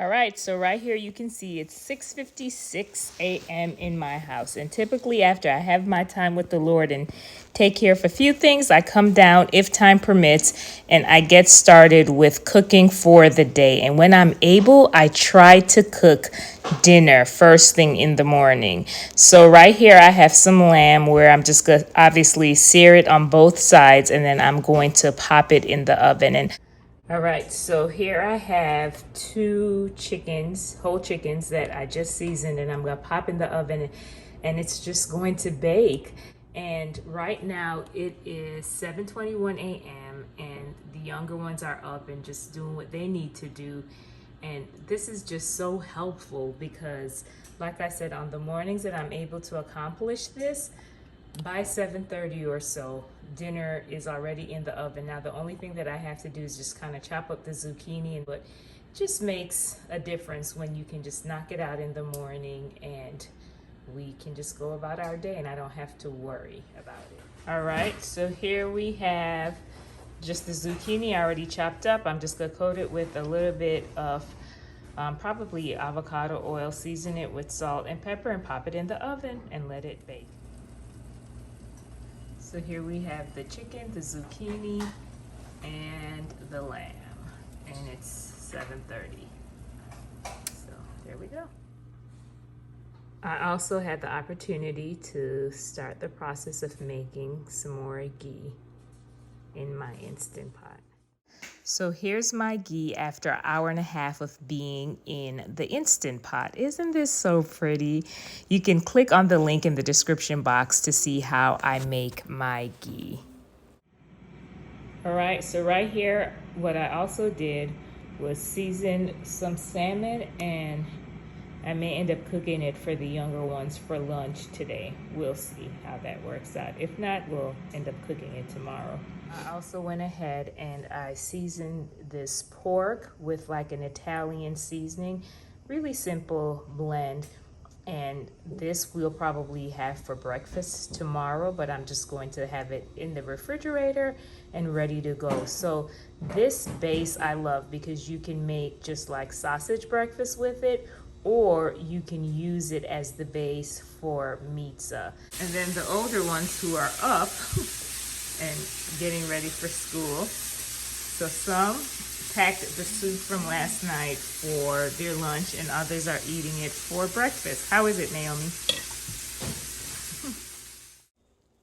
All right, so right here you can see it's 6:56 a.m. in my house. And typically after I have my time with the Lord and take care of a few things, I come down if time permits and I get started with cooking for the day. And when I'm able, I try to cook dinner first thing in the morning. So right here I have some lamb where I'm just going to obviously sear it on both sides, and then I'm going to pop it in the oven. And all right, so here I have two chickens, whole chickens that I just seasoned, and I'm gonna pop in the oven and it's just going to bake. And right now it is 7:21 a.m. and the younger ones are up and just doing what they need to do. And this is just so helpful because, like I said, on the mornings that I'm able to accomplish this, by 7:30 or so, dinner is already in the oven. Now the only thing that I have to do is just kind of chop up the zucchini, but it just makes a difference when you can just knock it out in the morning and we can just go about our day and I don't have to worry about it. All right, so here we have just the zucchini already chopped up. I'm just gonna coat it with a little bit of probably avocado oil, season it with salt and pepper, and pop it in the oven and let it bake. So here we have the chicken, the zucchini, and the lamb, and it's 7:30. So there we go. I also had the opportunity to start the process of making some more ghee in my Instant Pot. So here's my ghee after an hour and a half of being in the Instant Pot. Isn't this so pretty? You can click on the link in the description box to see how I make my ghee. All right, so right here, what I also did was season some salmon, and I may end up cooking it for the younger ones for lunch today. We'll see how that works out. If not, we'll end up cooking it tomorrow. I also went ahead and I seasoned this pork with like an Italian seasoning. Really simple blend. And this we'll probably have for breakfast tomorrow, but I'm just going to have it in the refrigerator and ready to go. So this base I love because you can make just like sausage breakfast with it, or you can use it as the base for pizza. And then the older ones who are up and getting ready for school. So some packed the soup from last night for their lunch and others are eating it for breakfast. How is it, Naomi?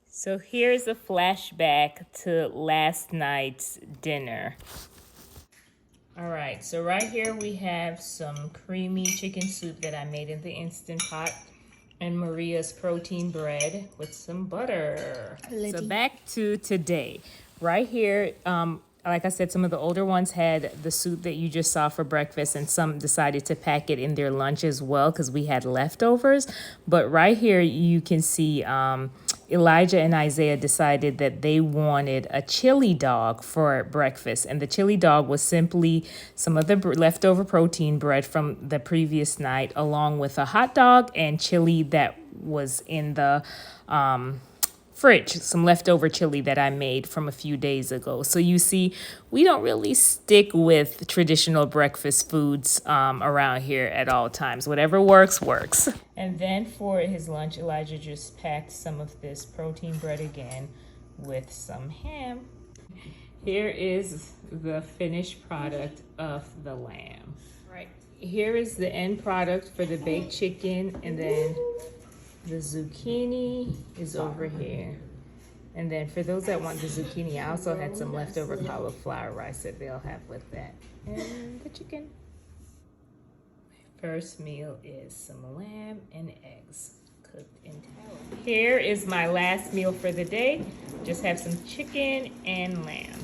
So here's a flashback to last night's dinner. All right, so right here we have some creamy chicken soup that I made in the Instant Pot, and Maria's protein bread with some butter. So back to today. Right here, like I said, some of the older ones had the soup that you just saw for breakfast, and some decided to pack it in their lunch as well because we had leftovers. But right here you can see Elijah and Isaiah decided that they wanted a chili dog for breakfast. And the chili dog was simply some of the leftover protein bread from the previous night, along with a hot dog and chili that was in the fridge, some leftover chili that I made from a few days ago. So you see, we don't really stick with traditional breakfast foods around here at all times. Whatever works, works. And then for his lunch, Elijah just packed some of this protein bread again with some ham. Here is the finished product of the lamb. Right. Here is the end product for the baked chicken, and then the zucchini is over here. And then for those that want the zucchini, I also had some leftover cauliflower rice that they'll have with that. And the chicken. First meal is some lamb and eggs cooked in tallow. Here is my last meal for the day. Just have some chicken and lamb.